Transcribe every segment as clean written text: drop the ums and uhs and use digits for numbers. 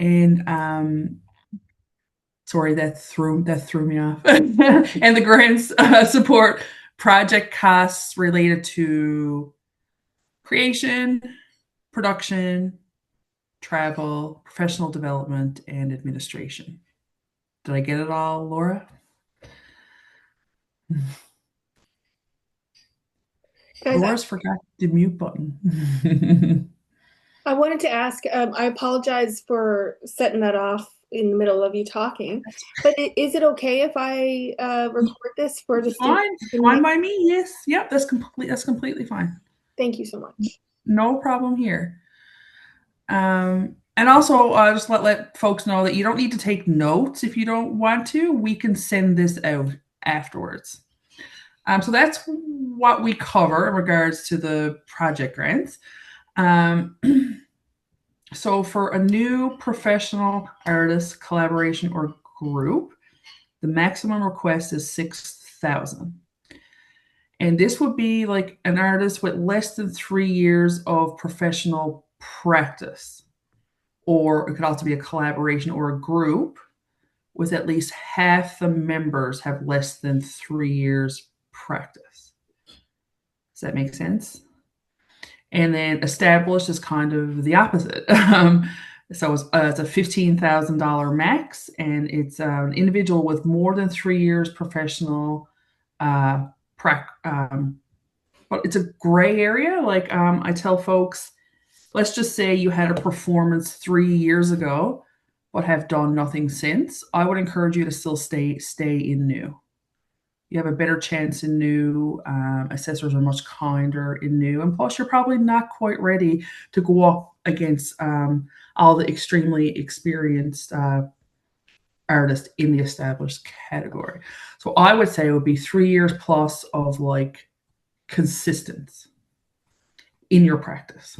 And sorry, that threw me off. And the grants support project costs related to creation, production, travel, professional development, and administration. Did I get it all, Laura? Guys, Laura's forgot the mute button. I wanted to ask, I apologize for setting that off in the middle of you talking, but is it okay if I record this for the students Fine, in the fine meeting? by me. Yes, yep, that's completely fine. Thank you so much. No problem here. And also, just let folks know that you don't need to take notes if you don't want to. We can send this out afterwards. So that's what we cover in regards to the project grants. Um, so for a new professional artist collaboration or group, the maximum request is 6,000. And this would be like an artist with less than 3 years of professional practice. Or it could also be a collaboration or a group with at least half the members have less than 3 years practice. Does that make sense? And then established is kind of the opposite. So it's a $15,000 max, and it's an individual with more than 3 years professional uh, but it's a gray area. Like I tell folks, let's just say you had a performance 3 years ago, but have done nothing since. I would encourage you to still stay in new. You have a better chance in new. Assessors are much kinder in new, and plus, you're probably not quite ready to go up against all the extremely experienced artists in the established category. So I would say it would be 3 years plus of like consistence in your practice.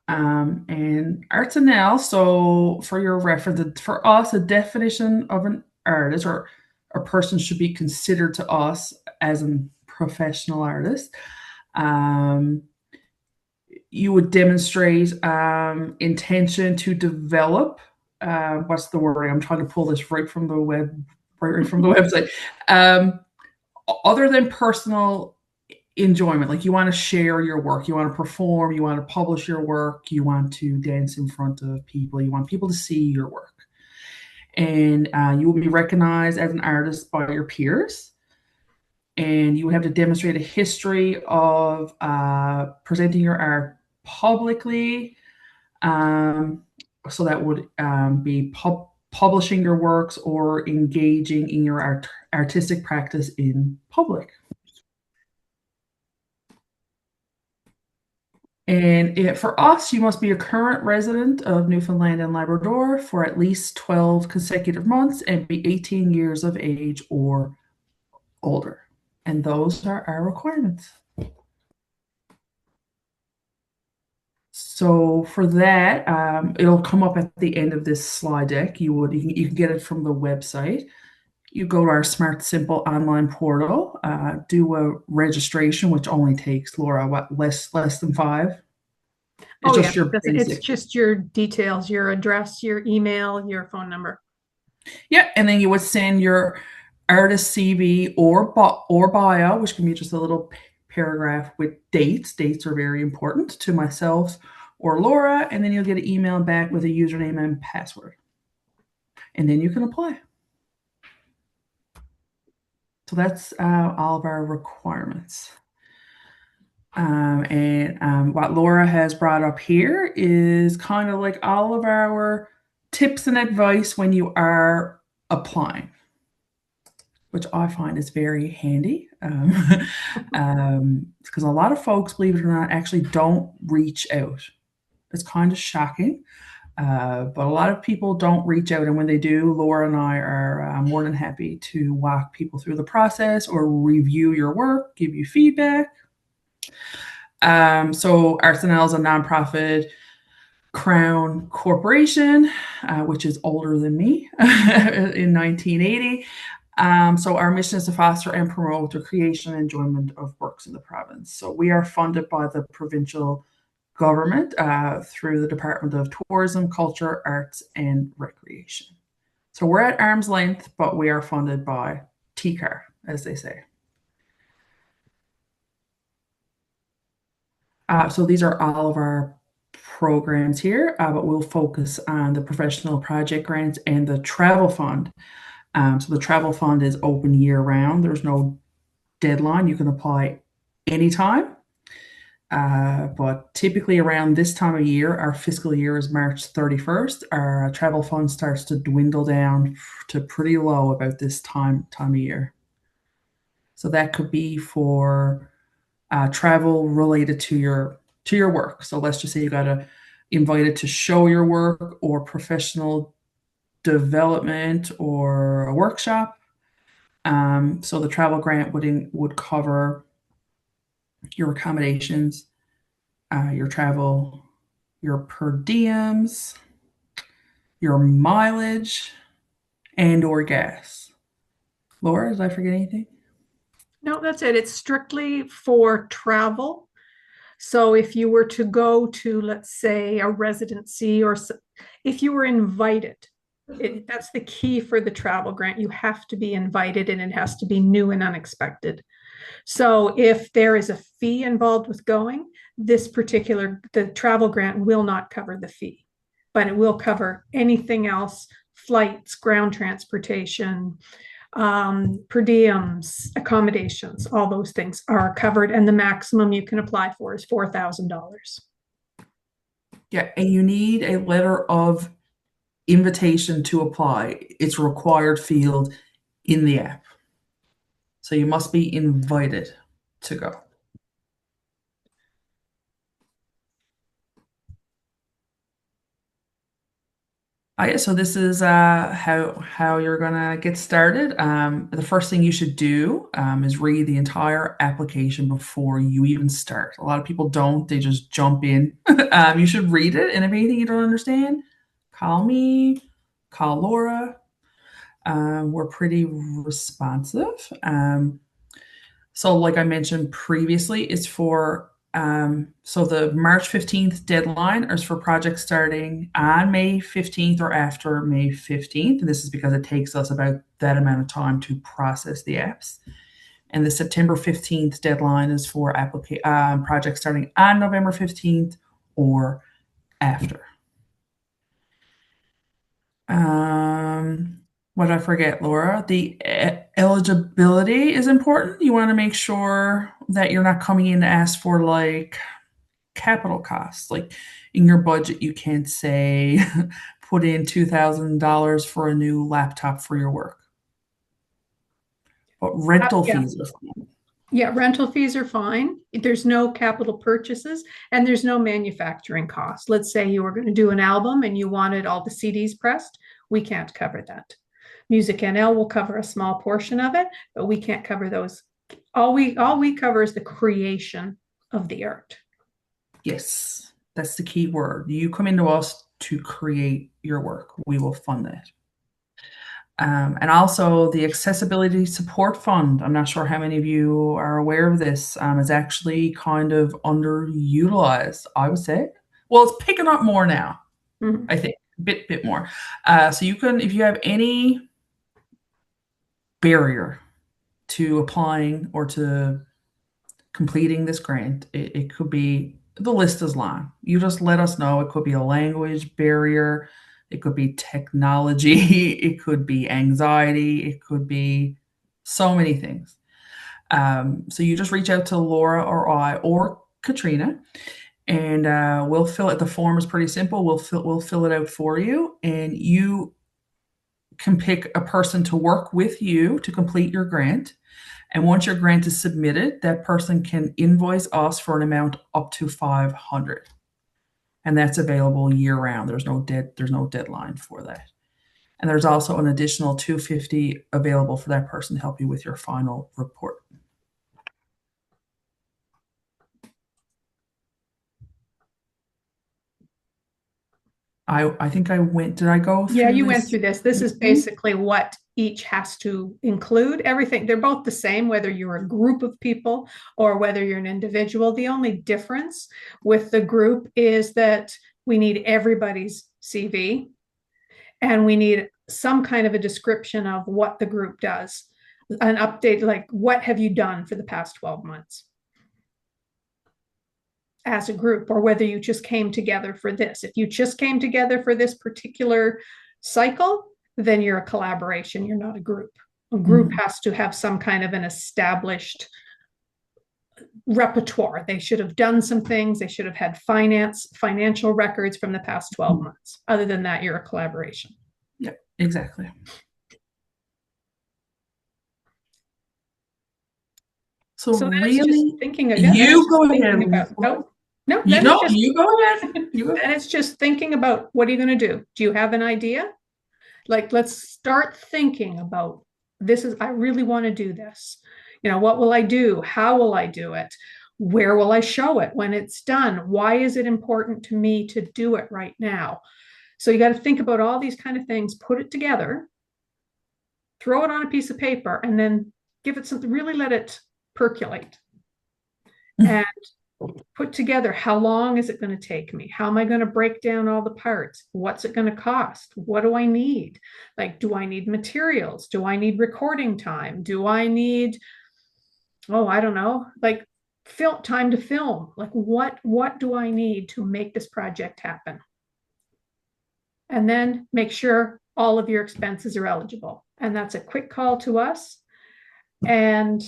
And ArtsNL, so for your reference, for us, a definition of an artist or a person should be considered to us as a professional artist. Um, you would demonstrate intention to develop. What's the word? I'm trying to pull this right from the right from the website. Um, Other than personal enjoyment, like you want to share your work, you want to perform, you want to publish your work, you want to dance in front of people, you want people to see your work, and you will be recognized as an artist by your peers, and you would have to demonstrate a history of presenting your art publicly. um, so that would be publishing your works or engaging in your artistic practice in public. And for us, you must be a current resident of Newfoundland and Labrador for at least 12 consecutive months and be 18 years of age or older. And those are our requirements. So for that, it'll come up at the end of this slide deck. You can get it from the website. You go to our Smart Simple online portal, do a registration, which only takes, Laura, what, less than 5? It's Oh yeah, just your it's basic. just your details, your address, your email, your phone number. Yeah, and then you would send your artist CV or bio, which can be just a little paragraph with dates. Dates are very important to myself or Laura, and then you'll get an email back with a username and password, and then you can apply. So that's all of our requirements. And what Laura has brought up here is kind of like all of our tips and advice when you are applying, which I find is very handy. Because a lot of folks, believe it or not, actually don't reach out. It's kind of shocking, but a lot of people don't reach out. And when they do, Laura and I are more than happy to walk people through the process or review your work, give you feedback. So ArtsNL is a nonprofit Crown Corporation, which is older than me, in 1980. So our mission is to foster and promote the creation and enjoyment of works in the province. So we are funded by the provincial government through the Department of Tourism, Culture, Arts, and Recreation. So we're at arm's length, but we are funded by TCAR, as they say. So these are all of our programs here, but we'll focus on the professional project grants and the travel fund. So the travel fund is open year round. There's no deadline. You can apply anytime. But typically around this time of year, our fiscal year is March 31st. Our travel fund starts to dwindle down to pretty low about this time of year. So that could be for travel related to your work. So let's just say you got invited to show your work or professional development or a workshop. So the travel grant would cover your accommodations, your travel, your per diems, your mileage, and or gas. Laura, did I forget anything? No, that's it. It's strictly for travel. So if you were to go to, let's say, a residency, or if you were invited, that's the key for the travel grant. You have to be invited, and it has to be new and unexpected. So if there is a fee involved with going, the travel grant will not cover the fee, but it will cover anything else: flights, ground transportation, per diems, accommodations. All those things are covered, and the maximum you can apply for is $4,000. Yeah, and you need a letter of invitation to apply. It's a required field in the app. So you must be invited to go. Yeah, so this is how you're gonna get started. The first thing you should do is read the entire application before you even start. A lot of people don't; they just jump in. You should read it, and if anything you don't understand, call me, call Laura. We're pretty responsive. So, like I mentioned previously, it's for so the March 15th deadline is for projects starting on May 15th or after May 15th. And this is because it takes us about that amount of time to process the apps. And the September 15th deadline is for projects starting on November 15th or after. What did I forget, Laura? The eligibility is important. You want to make sure that you're not coming in to ask for like capital costs. Like in your budget, you can't say put in $2,000 for a new laptop for your work. But rental Yeah. fees are fine. Yeah, rental fees are fine. There's no capital purchases, and there's no manufacturing costs. Let's say you were going to do an album and you wanted all the CDs pressed. We can't cover that. ArtsNL will cover a small portion of it, but we can't cover those. All we cover is the creation of the art. Yes, that's the key word. You come into us to create your work. We will fund that. And also the Accessibility Support Fund. I'm not sure how many of you are aware of this. It's actually kind of underutilized, I would say. Well, it's picking up more now, I think, a bit more. So you can, if you have any barrier to applying or to completing this grant, it could be, the list is long. You just let us know. It could be a language barrier. It could be technology. It could be anxiety. It could be so many things. So you just reach out to Laura or I or Katrina, and we'll fill it. The form is pretty simple. We'll fill it out for you, and you can pick a person to work with you to complete your grant. And once your grant is submitted, that person can invoice us for an amount up to $500. And that's available year round. There's no deadline for that. And there's also an additional $250 available for that person to help you with your final report. I think I went, did I go Yeah, through you went this? through this. This is basically what each has to include. Everything, they're both the same, whether you're a group of people or whether you're an individual. The only difference with the group is that we need everybody's CV and we need some kind of a description of what the group does. An update, like what have you done for the past 12 months as a group, or whether you just came together for this. If you just came together for this particular cycle, then you're a collaboration, you're not a group. A group has to have some kind of an established repertoire. They should have done some things. They should have had financial records from the past 12 months. Other than that, you're a collaboration. Yeah, exactly. So Then it's just really, thinking again. you go ahead. No, You then it's know, just you go ahead. You go. then it's just thinking about what are you going to do? Do you have an idea? Like, let's start thinking about this is, I really want to do this. You know, what will I do? How will I do it? Where will I show it when it's done? Why is it important to me to do it right now? So you got to think about all these kind of things, put it together, throw it on a piece of paper, and then give it something, really let it percolate. And put together how long is it going to take me? How am I going to break down all the parts? What's it going to cost? What do I need? Like, do I need materials? Do I need recording time? Do I need, oh, I don't know, like film time to film? Like what do I need to make this project happen? And then make sure all of your expenses are eligible. And that's a quick call to us. And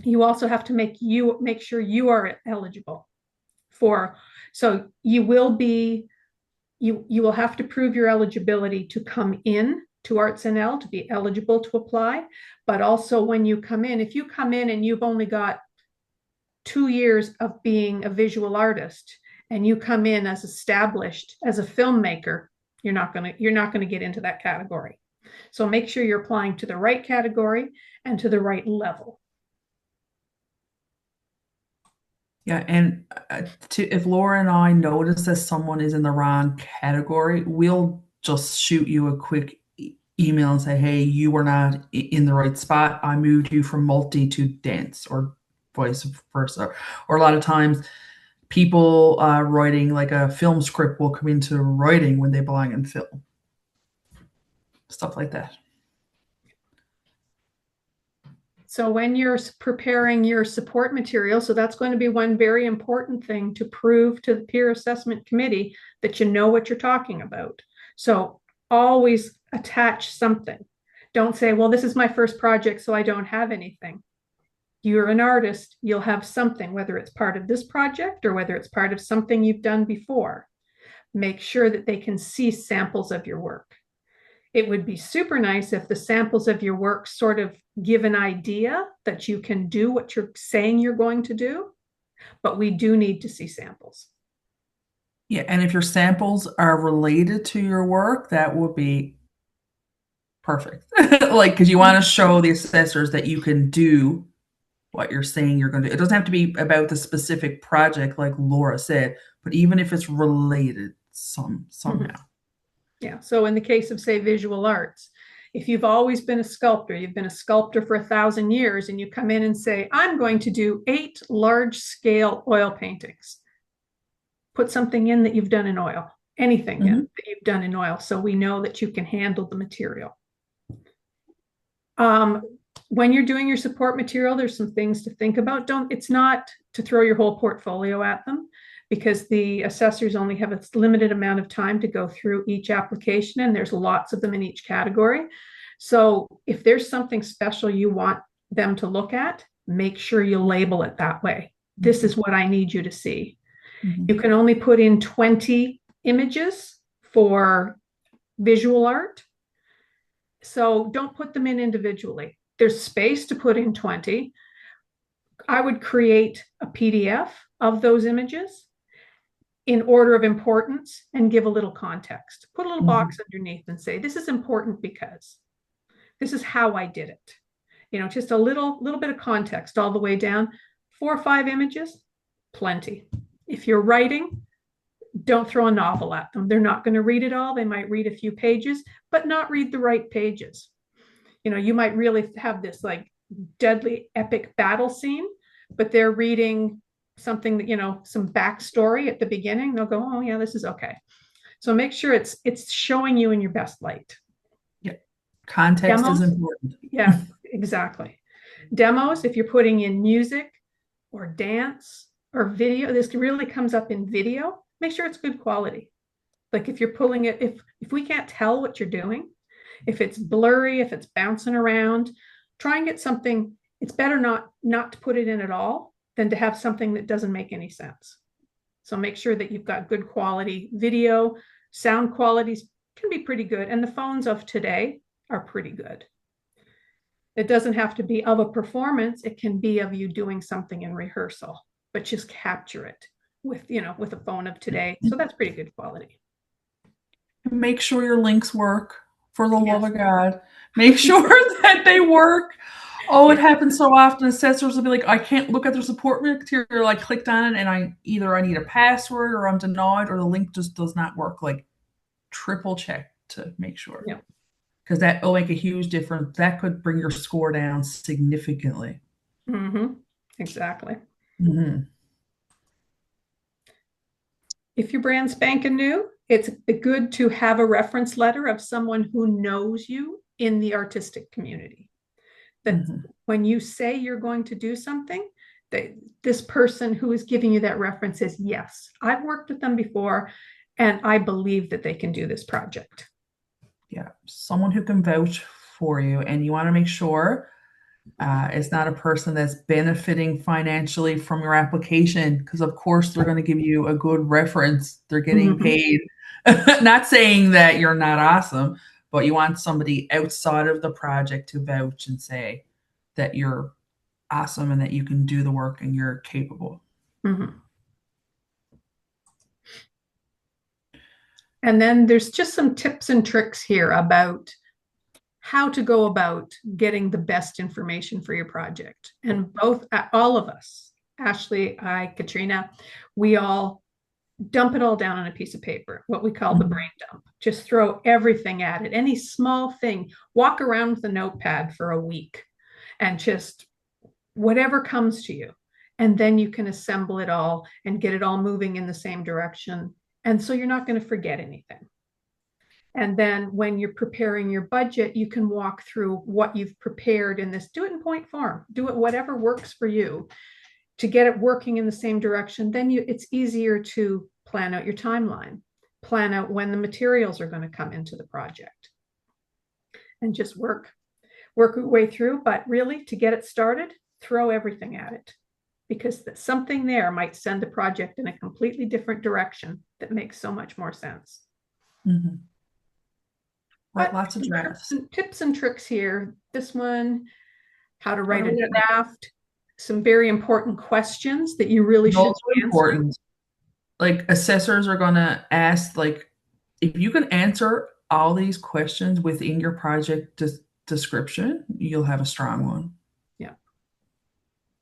you also have to make sure you are eligible for, so you will have to prove your eligibility to come in to ArtsNL to be eligible to apply. But also when you come in, if you come in and you've only got 2 years of being a visual artist and you come in as established as a filmmaker, you're not going to get into that category. So make sure you're applying to the right category and to the right level. Yeah, and if Laura and I notice that someone is in the wrong category, we'll just shoot you a quick email and say, "Hey, you were not in the right spot. I moved you from multi to dense," or vice versa. Or a lot of times, people writing like a film script will come into writing when they belong in film. Stuff like that. So when you're preparing your support material, so that's going to be one very important thing to prove to the peer assessment committee that you know what you're talking about. So always attach something. Don't say, well, this is my first project, so I don't have anything. You're an artist, you'll have something, whether it's part of this project or whether it's part of something you've done before. Make sure that they can see samples of your work. It would be super nice if the samples of your work sort of give an idea that you can do what you're saying you're going to do, but we do need to see samples. Yeah, and if your samples are related to your work, that would be perfect. Like, because you want to show the assessors that you can do what you're saying you're going to do. It doesn't have to be about the specific project, like Laura said, but even if it's related somehow. Yeah. So in the case of, say, visual arts, if you've always been a sculptor, you've been a sculptor for 1,000 years, and you come in and say, I'm going to do 8 large-scale oil paintings. Put something in that you've done in oil, anything in that you've done in oil, so we know that you can handle the material. When you're doing your support material, there's some things to think about. It's not to throw your whole portfolio at them, because the assessors only have a limited amount of time to go through each application, and there's lots of them in each category. So if there's something special you want them to look at, make sure you label it that way. This is what I need you to see. You can only put in 20 images for visual art. So don't put them in individually. There's space to put in 20. I would create a PDF of those images in order of importance and give a little context. Put a little box underneath and say, this is important because this is how I did it. You know, just a little bit of context all the way down. 4 or 5 images, plenty. If you're writing, Don't throw a novel at them. They're not going to read it all. They might read a few pages, but not read the right pages. You might really have this like deadly epic battle scene, but they're reading something that, some backstory at the beginning. They'll go, oh yeah, this is okay. So make sure it's showing you in your best light. Yeah. Context is important. Yeah, exactly. Demos, if you're putting in music or dance or video, this really comes up in video. Make sure it's good quality. Like if you're pulling it, if we can't tell what you're doing, if it's blurry, if it's bouncing around, try and get something. It's better not to put it in at all than to have something that doesn't make any sense. So make sure that you've got good quality video. Sound qualities can be pretty good, and the phones of today are pretty good. It doesn't have to be of a performance. It can be of you doing something in rehearsal, but just capture it with a phone of today. So that's pretty good quality. Make sure your links work, for the love Yes. of God. Make sure that they work. Oh, it happens so often. Assessors will be like, I can't look at their support material. I clicked on it and I need a password or I'm denied or the link just does not work. Like triple check to make sure. Yeah. Because that will make a huge difference. That could bring your score down significantly. Mm-hmm. Exactly. Mm-hmm. If you're brand spanking new, it's good to have a reference letter of someone who knows you in the artistic community. That when you say you're going to do something, that this person who is giving you that reference says, yes, I've worked with them before and I believe that they can do this project. Yeah, someone who can vouch for you, and you want to make sure it's not a person that's benefiting financially from your application, because of course they're going to give you a good reference. They're getting paid. Not saying that you're not awesome, but you want somebody outside of the project to vouch and say that you're awesome and that you can do the work and you're capable. Mm-hmm. And then there's just some tips and tricks here about how to go about getting the best information for your project. And all of us, Ashley, I, Katrina, we all dump it all down on a piece of paper, what we call the brain dump. Just throw everything at it, any small thing. Walk around with a notepad for a week and just whatever comes to you. And then you can assemble it all and get it all moving in the same direction. And so you're not going to forget anything. And then when you're preparing your budget, you can walk through what you've prepared in this. Do it in point form. Do it whatever works for you to get it working in the same direction. Then it's easier to plan out your timeline, plan out when the materials are going to come into the project, and just work your way through. But really, to get it started, throw everything at it, because something there might send the project in a completely different direction that makes so much more sense. Mm-hmm. Right, lots of drafts. Tips and tricks here. This one, how to write a draft, some very important questions that you really should be answering. Like assessors are going to ask, like, if you can answer all these questions within your project description, you'll have a strong one. Yeah.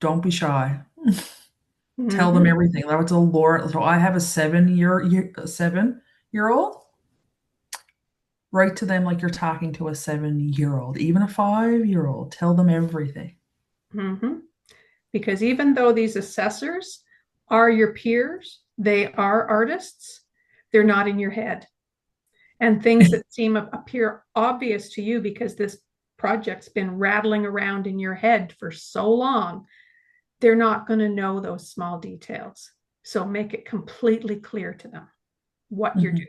Don't be shy. Tell them everything. That was a Laura. So I have a 7-year-old. Write to them like you're talking to a 7-year-old, even a 5-year-old. Tell them everything. Because even though these assessors are your peers, they are artists, they're not in your head. And things that appear obvious to you because this project's been rattling around in your head for so long, they're not going to know those small details. So make it completely clear to them what you're doing.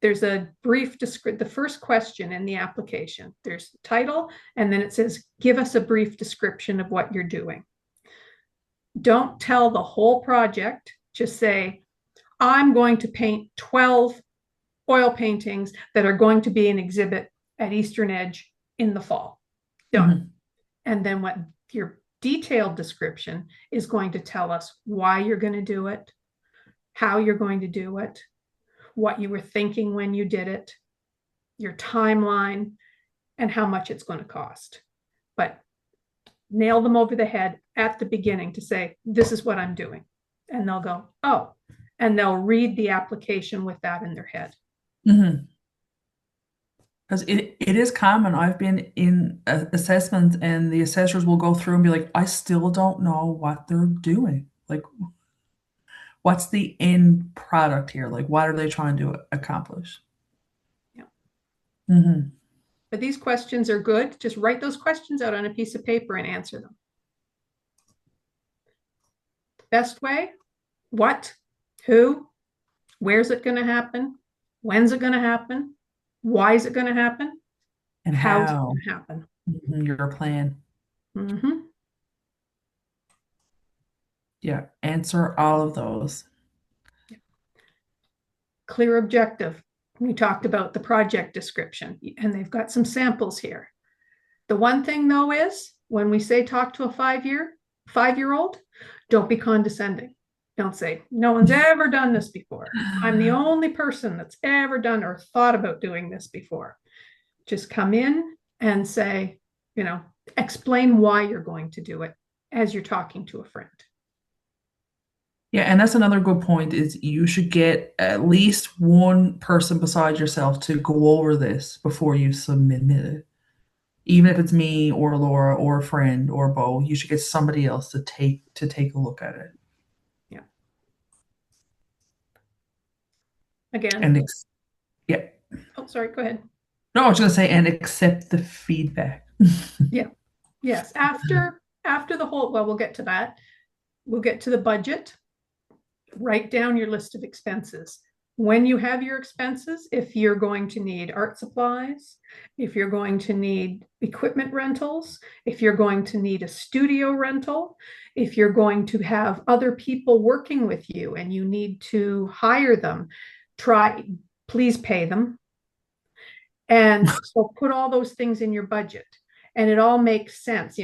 There's a brief description. The first question in the application, there's the title, and then it says, give us a brief description of what you're doing. Don't tell the whole project. Just say, I'm going to paint 12 oil paintings that are going to be an exhibit at Eastern Edge in the fall. Done. And then what your detailed description is going to tell us why you're going to do it, how you're going to do it, what you were thinking when you did it, your timeline, and how much it's going to cost. But nail them over the head at the beginning to say, this is what I'm doing. And they'll go, oh, and they'll read the application with that in their head. Mm-hmm. Because it is common. I've been in assessments and the assessors will go through and be like, I still don't know what they're doing. Like, what's the end product here? Like, what are they trying to accomplish? Yeah. Mm-hmm. But these questions are good. Just write those questions out on a piece of paper and answer them. Best way, what, who, where's it going to happen? When's it going to happen? Why is it going to happen? And How's it going how? to happen? Mm-hmm. Your plan. Mm-hmm. Yeah. Answer all of those. Clear objective. We talked about the project description, and they've got some samples here. The one thing though is when we say talk to a 5-year-old, don't be condescending. Don't say, no one's ever done this before. I'm the only person that's ever done or thought about doing this before. Just come in and say, explain why you're going to do it as you're talking to a friend. Yeah, and that's another good point is you should get at least one person beside yourself to go over this before you submit it. Even if it's me or Laura or a friend or Bo, you should get somebody else to take a look at it. Yeah. Again. And yeah. Oh, sorry, go ahead. No, I was gonna say and accept the feedback. Yeah. Yes. After the whole, well, we'll get to that. We'll get to the budget. Write down your list of expenses. When you have your expenses, if you're going to need art supplies, if you're going to need equipment rentals, if you're going to need a studio rental, if you're going to have other people working with you and you need to hire them, please pay them. And so put all those things in your budget and it all makes sense.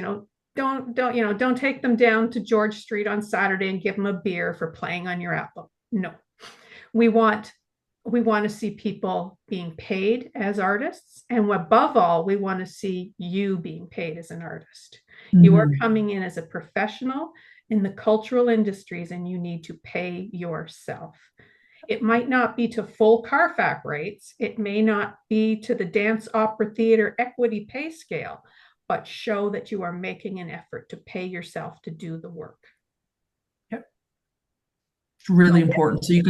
Don't take them down to George Street on Saturday and give them a beer for playing on your Apple. No. We want to see people being paid as artists, and above all, we want to see you being paid as an artist. You are coming in as a professional in the cultural industries and you need to pay yourself. It might not be to full Carfax rates. It may not be to the dance, opera, theater equity pay scale, but show that you are making an effort to pay yourself to do the work. Yep. It's really important. So you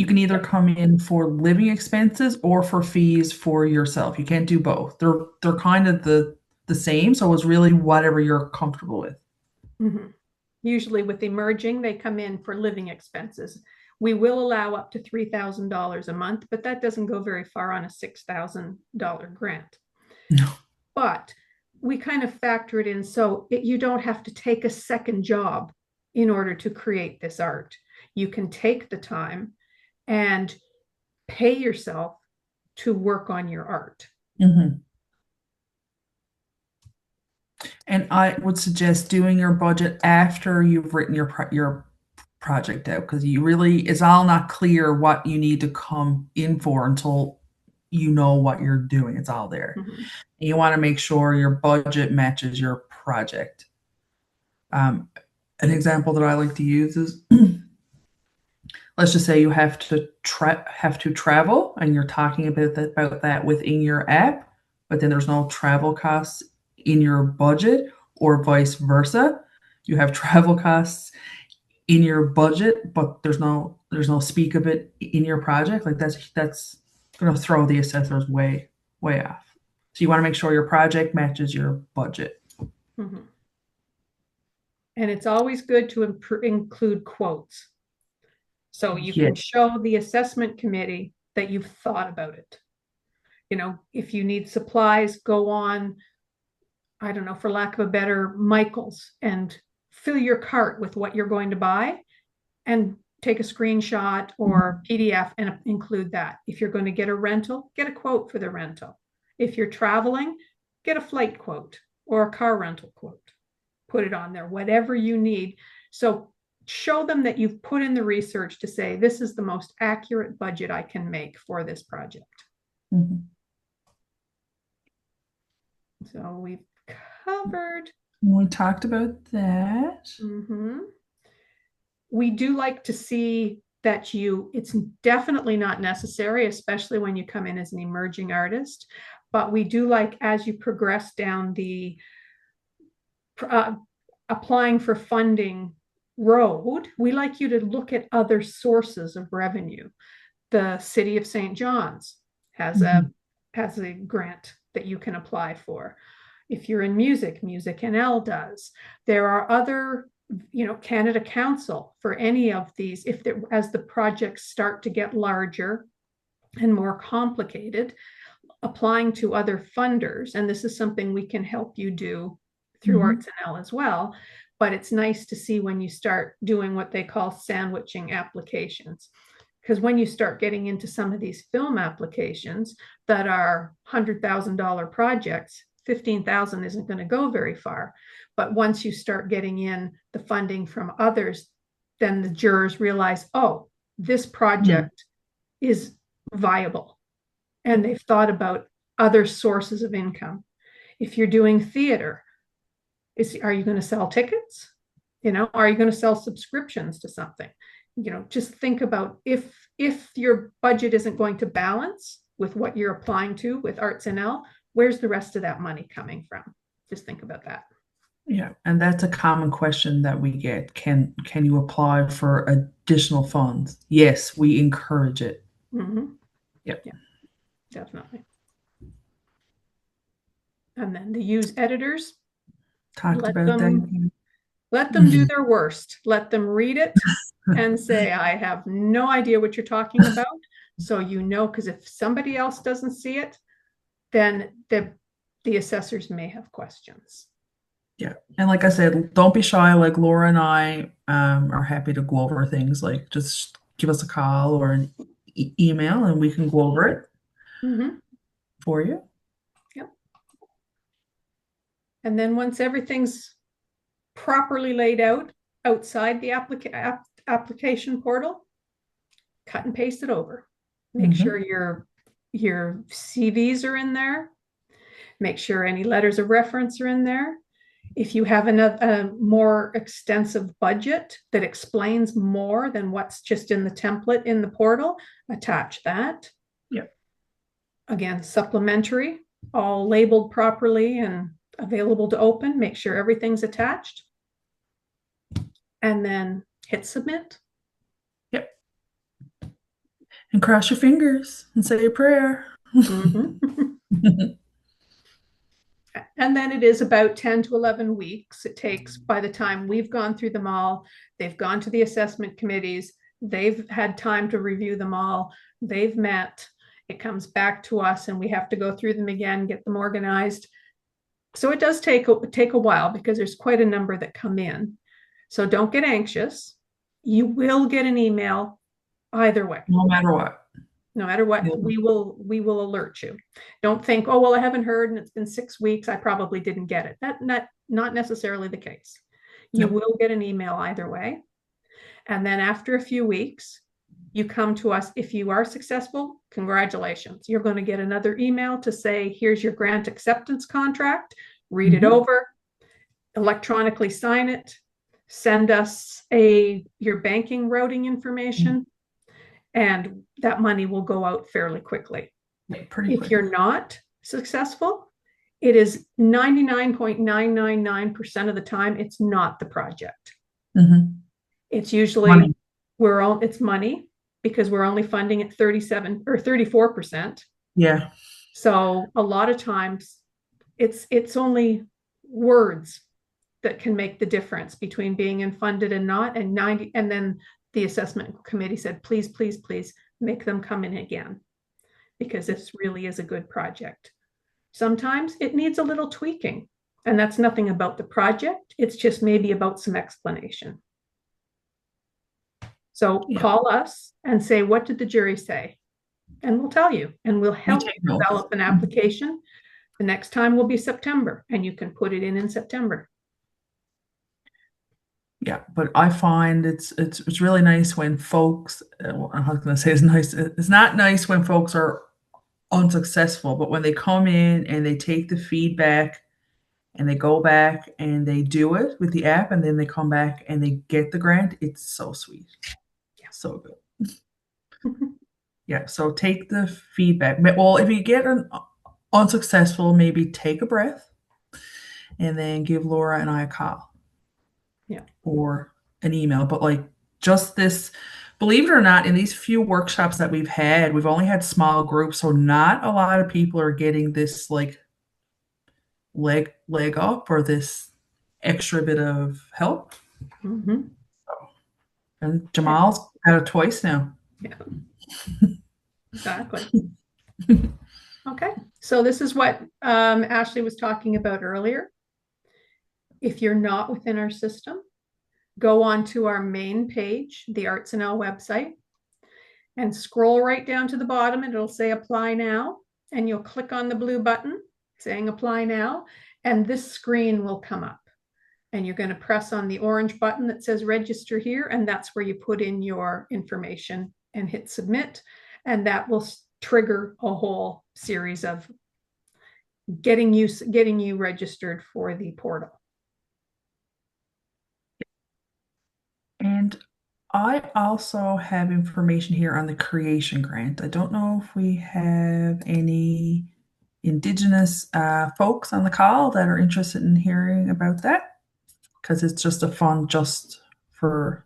can either come in for living expenses or for fees for yourself. You can't do both. They're kind of the same. So it's really whatever you're comfortable with. Mm-hmm. Usually with emerging, they come in for living expenses. We will allow up to $3,000 a month, but that doesn't go very far on a $6,000 grant. No. But we kind of factor it in so you don't have to take a second job in order to create this art. You can take the time and pay yourself to work on your art. Mm-hmm. And I would suggest doing your budget after you've written your project out because it's all not clear what you need to come in for until you know what you're doing. It's all there. Mm-hmm. And you want to make sure your budget matches your project. An example that I like to use is let's just say you have to travel and you're talking about that within your app, but then there's no travel costs in your budget or vice versa. You have travel costs in your budget, but there's no speak of it in your project. Like that's going to throw the assessors way off. So you want to make sure your project matches your budget. Mm-hmm. And it's always good to include quotes. So you can show the assessment committee that you've thought about it. If you need supplies, go on, I don't know, for lack of a better, Michael's and fill your cart with what you're going to buy and take a screenshot or PDF and include that. If you're going to get a rental, get a quote for the rental. If you're traveling, get a flight quote or a car rental quote. Put it on there, whatever you need. So show them that you've put in the research to say, this is the most accurate budget I can make for this project. Mm-hmm. So we've covered. We talked about that. Mm-hmm. we do like to see that it's definitely not necessary, especially when you come in as an emerging artist, but we do like, as you progress down the applying for funding road, we like you to look at other sources of revenue. The City of St. John's has a grant that you can apply for. If you're in music, ArtsNL does. There are other, Canada Council for any of these. As the projects start to get larger and more complicated, applying to other funders, and this is something we can help you do through ArtsNL as well. But it's nice to see when you start doing what they call sandwiching applications. Because when you start getting into some of these film applications that are $100,000 projects, 15,000 isn't going to go very far. But once you start getting in the funding from others, then the jurors realize, oh, this project is viable. And they've thought about other sources of income. If you're doing theater, are you going to sell tickets? Are you going to sell subscriptions to something? Just think about if your budget isn't going to balance with what you're applying to with ArtsNL, where's the rest of that money coming from? Just think about that. Yeah, and that's a common question that we get. Can you apply for additional funds? Yes, we encourage it. Yep. Yeah, definitely. And then the use editors. Talked about that. Let them do their worst. Let them read it and say, I have no idea what you're talking about. So because if somebody else doesn't see it, then the assessors may have questions. Yeah. And like I said, don't be shy. Like Laura and I are happy to go over things. Like just give us a call or an email and we can go over it for you. Yep. And then once everything's properly laid out outside the application portal, cut and paste it over. Make sure your CVs are in there. Make sure any letters of reference are in there. If you have a more extensive budget that explains more than what's just in the template in the portal, attach that. Yep. Again, supplementary, all labeled properly and available to open. Make sure everything's attached. And then hit submit. Yep. And cross your fingers and say a prayer. And then it is about 10 to 11 weeks. It takes by the time we've gone through them all, they've gone to the assessment committees, they've had time to review them all, they've met, it comes back to us and we have to go through them again, get them organized. So it does take a while because there's quite a number that come in. So don't get anxious. You will get an email either way. No matter what. No matter what, we will alert you. Don't think, oh, well, I haven't heard and it's been 6 weeks. I probably didn't get it. That's not necessarily the case. You will get an email either way. And then after a few weeks, you come to us. If you are successful, congratulations. You're going to get another email to say, here's your grant acceptance contract. Read it over, electronically sign it, send us your banking routing information. And that money will go out fairly quickly. If you're not successful, it is 99.999% of the time, it's not the project. It's usually it's money because we're only funding at 37 or 34%. Yeah. So a lot of times it's only words that can make the difference between being funded and not, and then the assessment committee said, please, please, please make them come in again because this really is a good project. Sometimes it needs a little tweaking and that's nothing about the project. It's just maybe about some explanation. So call us and say, what did the jury say? And we'll tell you and we'll help develop an application. The next time will be September and you can put it in September. Yeah, but I find it's really nice when folks, I'm not going to say it's nice. It's not nice when folks are unsuccessful, but when they come in and they take the feedback and they go back and they do it with the app, and then they come back and they get the grant. It's so sweet. Yeah. So good. Yeah, so take the feedback. Well, if you get an unsuccessful, maybe take a breath and then give Laura and I a call. Yeah. Or an email. But like just this, believe it or not, in these few workshops that we've had, we've only had small groups, so not a lot of people are getting this like leg up or this extra bit of help. Mm-hmm. And Jamal's got a choice now. Yeah. Exactly. Okay. So this is what Ashley was talking about earlier. If you're not within our system, go on to our main page, the ArtsNL website, and scroll right down to the bottom, and it'll say apply now. And you'll click on the blue button saying apply now, and this screen will come up. And you're going to press on the orange button that says register here, and that's where you put in your information and hit submit. And that will trigger a whole series of getting you registered for the portal. And I also have information here on the creation grant. I don't know if we have any Indigenous folks on the call that are interested in hearing about that, because it's just a fund just for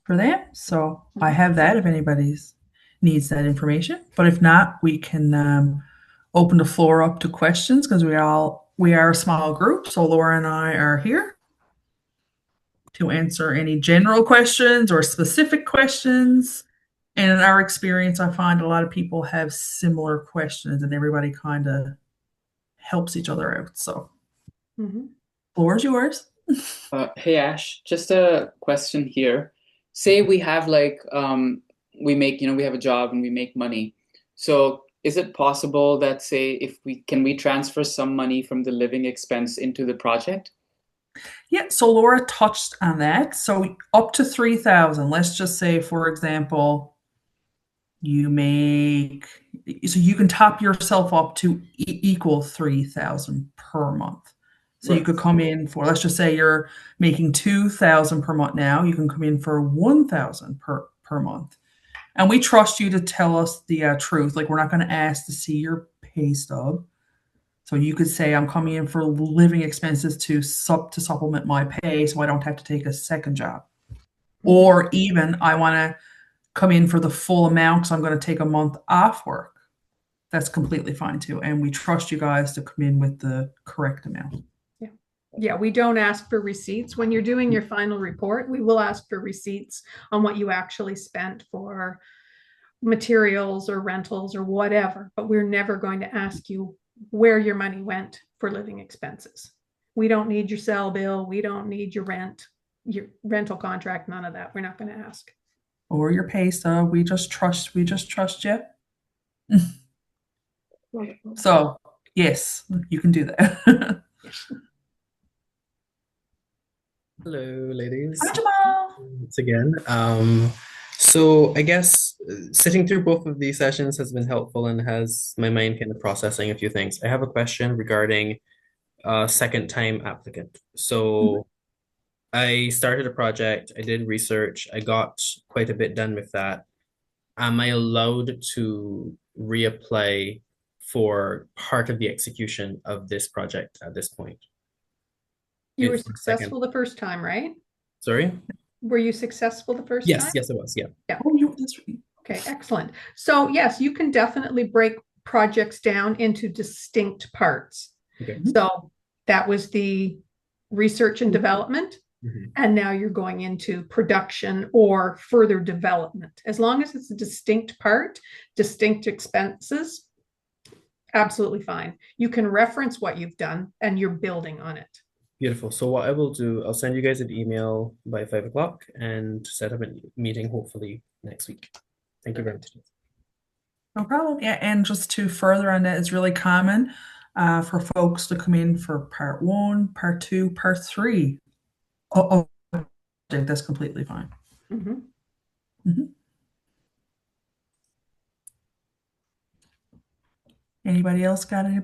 them. So I have that if anybody's needs that information. But if not, we can open the floor up to questions, because we are a small group. So Laura and I are here to answer any general questions or specific questions. And in our experience, I find a lot of people have similar questions, and everybody kind of helps each other out. So, floor is yours. Hey Ash, just a question here. Say we have like we make, we have a job and we make money. So is it possible that, say, if we transfer some money from the living expense into the project? Yeah, so Laura touched on that. So up to 3,000. Let's just say, for example, you make, so you can top yourself up to equal 3,000 per month. So you could come in for, let's just say you're making 2,000 per month now. You can come in for 1,000 per month, and we trust you to tell us the truth. Like, we're not going to ask to see your pay stub. So you could say, I'm coming in for living expenses to supplement my pay, so I don't have to take a second job. Or even, I want to come in for the full amount, so I'm going to take a month off work. That's completely fine too. And we trust you guys to come in with the correct amount. Yeah, we don't ask for receipts. When you're doing your final report, we will ask for receipts on what you actually spent for materials or rentals or whatever, but we're never going to ask you where your money went for living expenses. We don't need your cell bill. We don't need your rent, your rental contract, none of that. We're not going to ask. Or your pay stub. We just trust you. So yes, you can do that. Hello, ladies. Hi, Jamal. Once again. So I guess sitting through both of these sessions has been helpful and has my mind kind of processing a few things. I have a question regarding a second time applicant. So I started a project, I did research, I got quite a bit done with that. Am I allowed to reapply for part of the execution of this project at this point? You were successful the first time, right? Sorry? Were you successful the first time? Yes, it was. Yeah. Oh, that's right. Okay, excellent. So yes, you can definitely break projects down into distinct parts. Okay. So that was the research and development. And now you're going into production or further development. As long as it's a distinct part, distinct expenses, absolutely fine. You can reference what you've done and you're building on it. Beautiful. So what I will do, I'll send you guys an email by 5 o'clock and set up a meeting hopefully next week. Thank you very much. No problem. Yeah, and just to further on that, it's really common for folks to come in for part 1, part 2, part 3. Oh, that's completely fine. Anybody else got any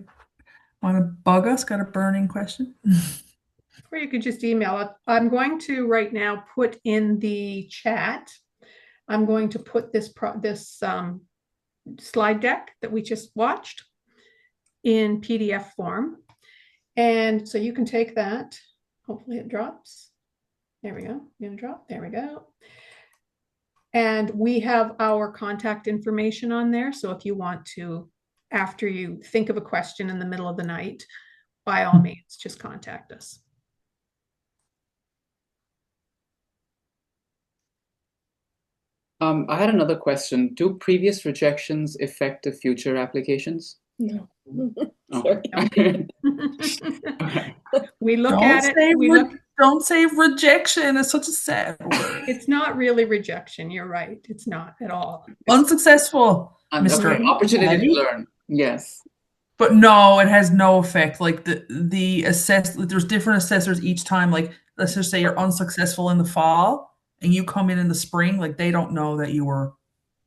Want to bug us? Got a burning question? Or you could just email it. I'm going to right now put in the chat. I'm going to put this slide deck that we just watched in PDF form. And so you can take that. Hopefully it drops. There we go. Gonna drop. There we go. And we have our contact information on there. So if you want to, after you think of a question in the middle of the night, by all means, just contact us. I had another question. Do previous rejections affect the future applications? No. Oh. Sorry. We look at it. Don't say rejection. It's such a sad word. It's not really rejection. You're right. It's not at all. Unsuccessful, Mr. Okay. Opportunity to learn. Yes. But no, it has no effect. Like there's different assessors each time. Like let's just say you're unsuccessful in the fall and you come in the spring, like they don't know that you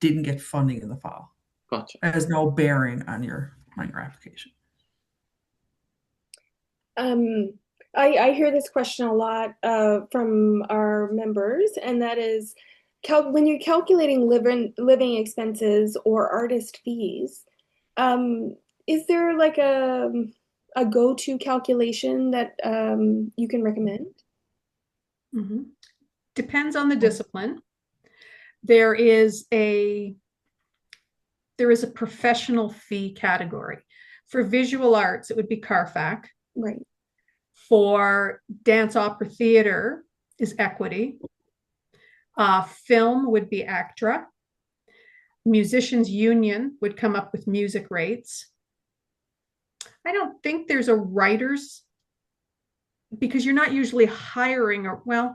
didn't get funding in the fall. Gotcha. It has no bearing on your application. I hear this question a lot from our members, and that is when you're calculating living expenses or artist fees, is there like a go-to calculation that you can recommend? Mm-hmm. Depends on the discipline. There is a professional fee category. For visual arts, it would be CARFAC. Right. For dance, opera, theater is equity. Film would be ACTRA. Musicians Union would come up with music rates. I don't think there's a writer's, because you're not usually hiring a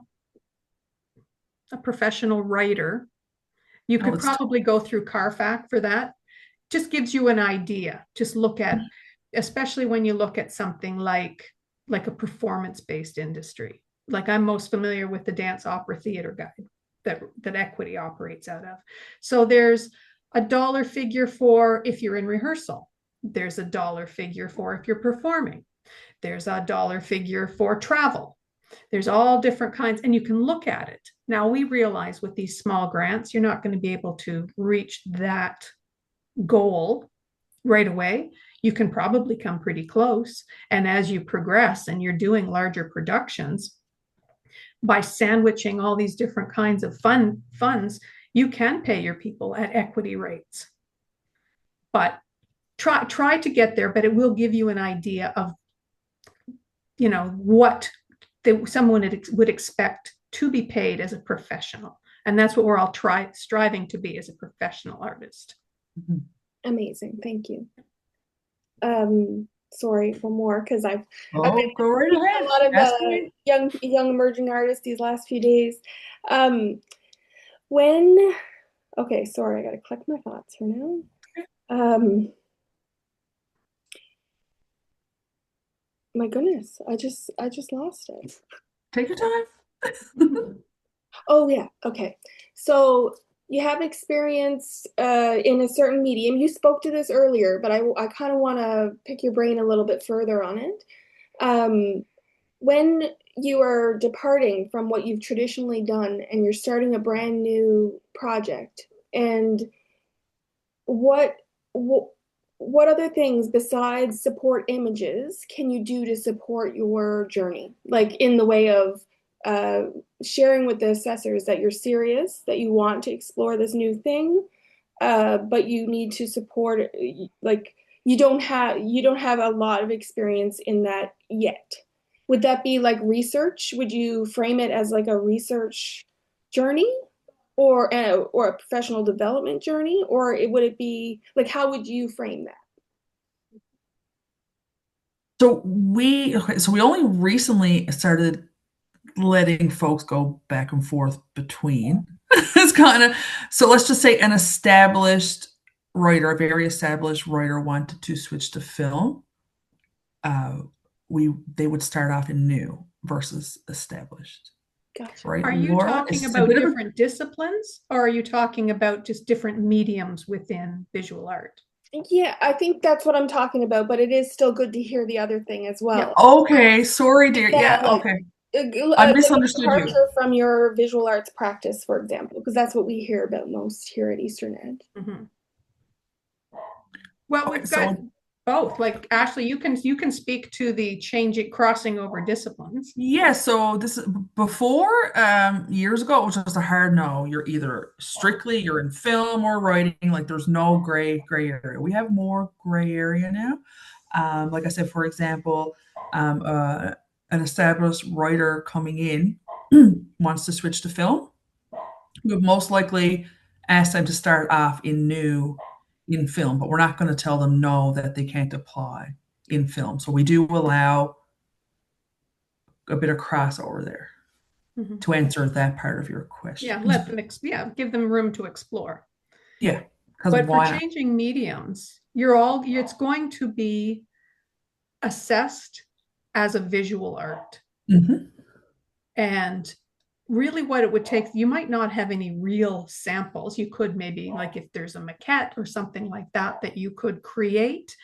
professional writer. You could probably go through CARFAC for that. Just gives you an idea. Just look at, especially when you look at something like a performance-based industry. Like I'm most familiar with the dance, opera, theater guide that Equity operates out of. So there's a dollar figure for if you're in rehearsal. There's a dollar figure for if you're performing. There's a dollar figure for travel. There's all different kinds, and you can look at it. Now we realize with these small grants, you're not going to be able to reach that goal right away. You can probably come pretty close. And as you progress and you're doing larger productions, by sandwiching all these different kinds of funds, you can pay your people at equity rates. But try to get there, but it will give you an idea of, what someone would expect to be paid as a professional. And that's what we're all striving to be as a professional artist. Mm-hmm. Amazing. Thank you. Sorry, one more, because I've been go right ahead. A lot of young emerging artists these last few days. Okay, sorry, I gotta collect my thoughts here now. My goodness, I just lost it. Take your time. Oh yeah, okay. So you have experience in a certain medium. You spoke to this earlier, but I kind of want to pick your brain a little bit further on it. When you are departing from what you've traditionally done and you're starting a brand new project, and what other things besides support images can you do to support your journey? Like in the way of sharing with the assessors that you're serious, that you want to explore this new thing, but you need to support it. Like you don't have a lot of experience in that yet. Would that be like research? Would you frame it as like a research journey, or a professional development journey, or would it be like, how would you frame that? So we only recently started letting folks go back and forth between. It's kind of, so let's just say an established writer, a very established writer wanted to switch to film. They would start off in new versus established. Gotcha. Right? Are you talking about different disciplines, or are you talking about just different mediums within visual art? Yeah, I think that's what I'm talking about, but it is still good to hear the other thing as Yeah. well. Okay, sorry, dear. Yeah, Yeah, like okay. I like a misunderstood you. departure from your visual arts practice, for example, because that's what we hear about most here at Eastern Ed. Mm-hmm. Well, Okay, we've got so both. Like Ashley, you can speak to the changing, crossing over disciplines. yeah, so this is before years ago it was just a hard no. You're either strictly you're in film or writing, like there's no gray area. We have more gray area now. Like I said, for example, um, uh, an established writer coming in wants to switch to film. We would most likely ask them to start off in film, but we're not going to tell them no that they can't apply in film. So we do allow a bit of crossover there Mm-hmm. to answer that part of your Yeah, question. let them give them room to explore. Yeah, because But for why not? changing mediums, it's going to be assessed as a visual art. Hmm. And really what it would take, you might not have any real samples. You could maybe, like if there's a maquette or something like that, that you could create,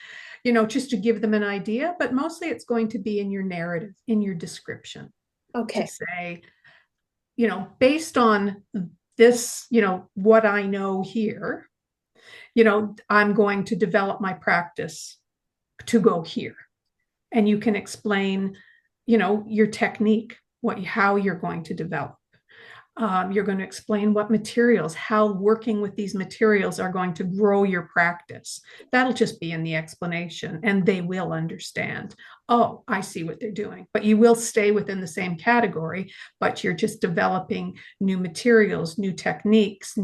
just to give them an idea. But mostly it's going to be in your narrative, in your description, to Okay. say, based on this, what I know here, I'm going to develop my practice to go here. And you can explain, your technique, how you're going to develop. You're going to explain what materials, how working with these materials are going to grow your practice. That'll just be in the explanation, and they will understand. Oh, I see what they're doing. But you will stay within the same category, but you're just developing new materials, new techniques,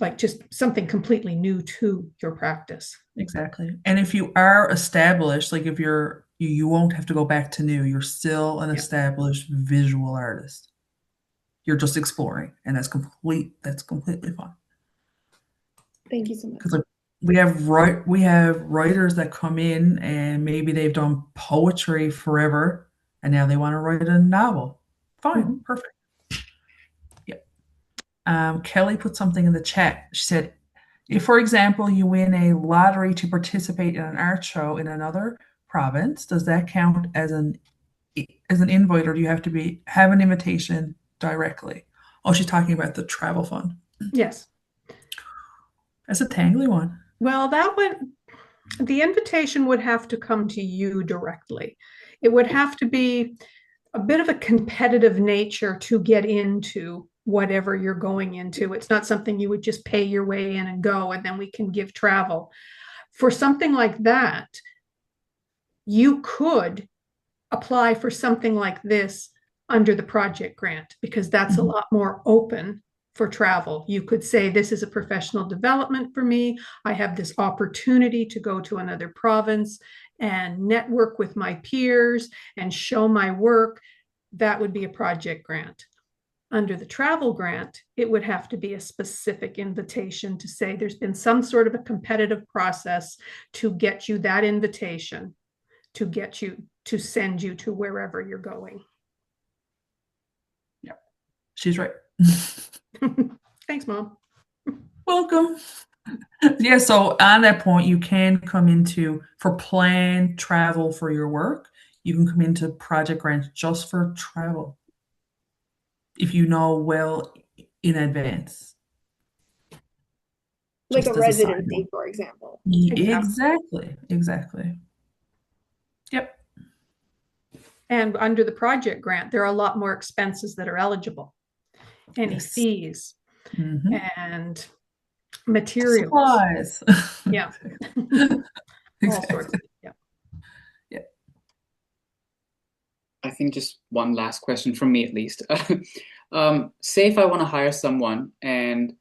like just something completely new to your practice. Exactly. And if you are established, like if you won't have to go back to new. You're still an Yeah. established visual artist. You're just exploring, and that's completely fine. Thank you so much. Because like we have writers that come in and maybe they've done poetry forever and now they want to write a novel. Fine, Mm-hmm. perfect. Yep. Kelly put something in the chat. She said, if, for example, you win a lottery to participate in an art show in another province, does that count as an invite, or do you have an invitation directly? Oh, she's talking about the travel fund. Yes. That's a tangly one. Well, the invitation would have to come to you directly. It would have to be a bit of a competitive nature to get into whatever you're going into. It's not something you would just pay your way in and go, and then we can give travel. For something like that, you could apply for something like this under the project grant, because that's a lot more open for travel. You could say, this is a professional development for me. I have this opportunity to go to another province and network with my peers and show my work. That would be a project grant. Under the travel grant, it would have to be a specific invitation to say there's been some sort of a competitive process to get you that invitation, to send you to wherever you're going. Yep. She's right. Thanks, Mom. Welcome. Yeah, so on that point, you can come into for planned travel for your work. You can come into project grants just for travel if you know well in advance. Like a Just as a side residency, note. for example. Exactly. Exactly. Yep. And under the project grant, there are a lot more expenses that are eligible. Any Yes. fees Mhm. and materials. Supplies. Yeah. All Exactly. sorts. Yeah. Yeah. I think just one last question from me at least. Say if I want to hire someone, and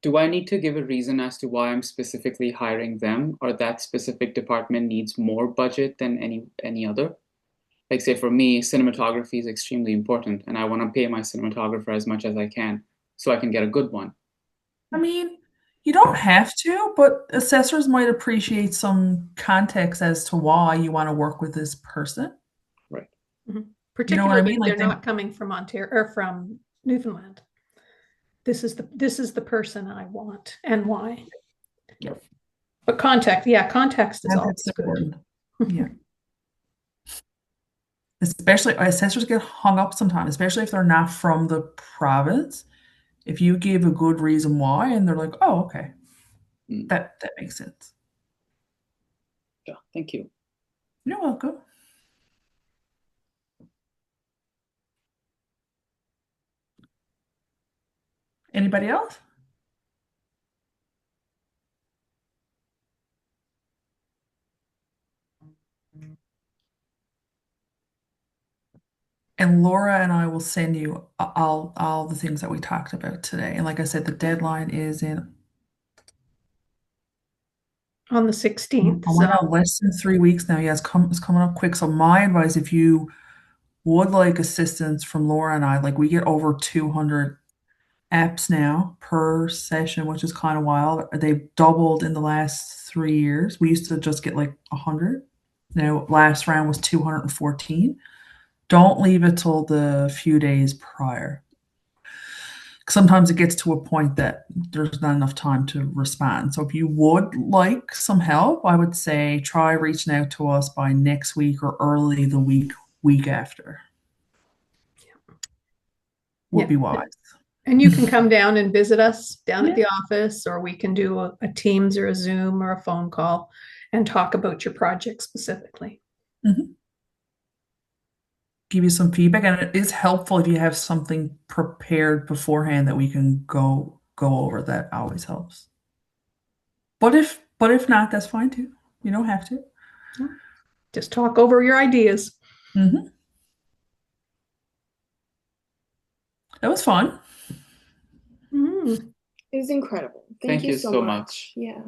do I need to give a reason as to why I'm specifically hiring them, or that specific department needs more budget than any other? Like say for me, cinematography is extremely important, and I want to pay my cinematographer as much as I can so I can get a good one. I mean, you don't have to, but assessors might appreciate some context as to why you want to work with this person. Right. Mm-hmm. You know what I Particularly mean? if Like they're not coming from Ontario or from Newfoundland. This is the person I want, and why. Yeah. But context is Context's always good. important. Yeah. Especially assessors get hung up sometimes, especially if they're not from the province. If you give a good reason why, and they're like, "Oh, okay, that makes sense." Yeah, thank you. You're welcome. Anybody else? And Laura and I will send you all the things that we talked about today. And like I said, the deadline is in On the 16th. oh my God, less than 3 weeks now. Yeah, it's coming up quick. So my advice, if you would like assistance from Laura and I, like we get over 200 apps now per session, which is kind of wild. They've doubled in the last 3 years. We used to just get like 100. Now, last round was 214. Don't leave it till the few days prior. Sometimes it gets to a point that there's not enough time to respond. So if you would like some help, I would say try reaching out to us by next week or early the week after. Would be wise. And you can come down and visit us down at the office, or we can do a Teams or a Zoom or a phone call and talk about your project specifically. Give you some feedback, and it is helpful if you have something prepared beforehand that we can go over. That always helps. But if not, that's fine too. You don't have to. Just talk over your ideas. That was fun. It was incredible. Thank you so much. Yeah.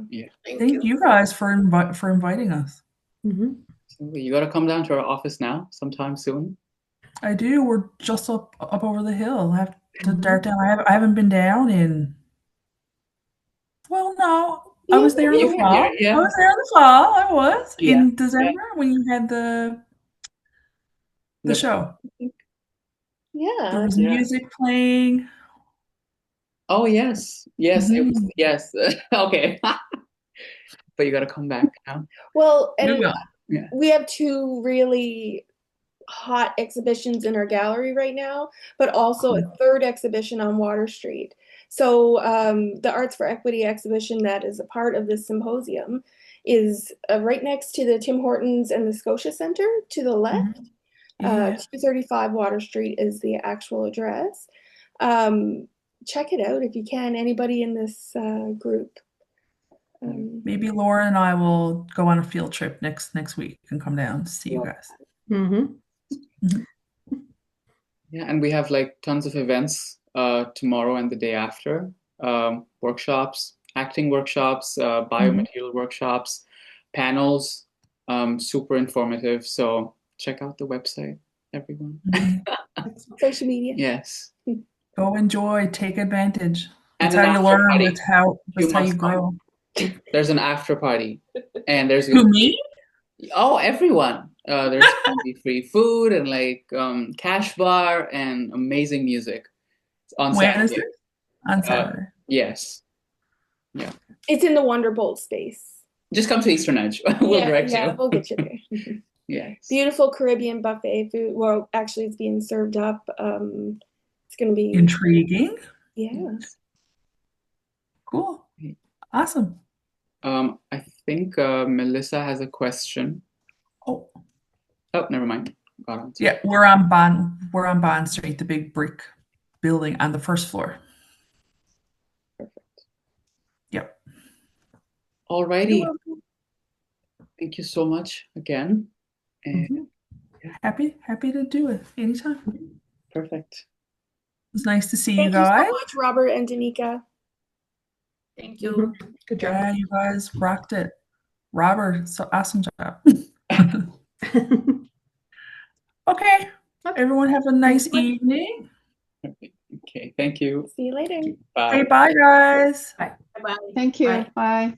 Thank you guys for inviting us. So you got to come down to our office now sometime soon. I do. We're just up over the hill. I have to dart down. I haven't been down in. Well, no, I was there in the fall. I was there in the fall. I was in December when you had the show. Yeah. There was music playing. Oh yes, it was, yes. Okay, but you got to come back now. Well, and we have two really hot exhibitions in our gallery right now, but also a third exhibition on Water Street. So the Arts for Equity exhibition that is a part of this symposium is right next to the Tim Hortons and the Scotia Center to the left. 235 Water Street is the actual address. Check it out if you can, anybody in this group. Maybe Laura and I will go on a field trip next week and come down to see you guys. Yeah, and we have like tons of events tomorrow and the day after. Workshops, acting workshops, biomaterial workshops, panels, super informative. So check out the website, everyone. Social media. Yes. Go enjoy, take advantage. That's how you learn. That's how you grow. There's an after party, and there's me? Oh, everyone. There's gonna be free food and like cash bar and amazing music on Saturday. On Saturday. Yes. Yeah. It's in the Wonderbolt space. Just come to Eastern Edge. We'll direct you. Yeah, we'll get you there. Yes. Beautiful Caribbean buffet food. Well, actually, it's being served up. It's going to be intriguing. Yeah. Cool. Awesome. I think Melissa has a question. Oh, never mind. Got on. Yeah, we're on Bond Street, the big brick building on the first floor. Perfect. Yep. Alrighty. Thank you so much again. And happy to do it anytime. Perfect. It was nice to see you guys. Thank you so much, Robert and Danica. Thank you. Good job. Yeah, you guys rocked it. Robert, so awesome job. Okay. Everyone have a nice evening. Okay, thank you. See you later. Bye. Okay, bye guys. Bye. Bye. Thank you. Bye.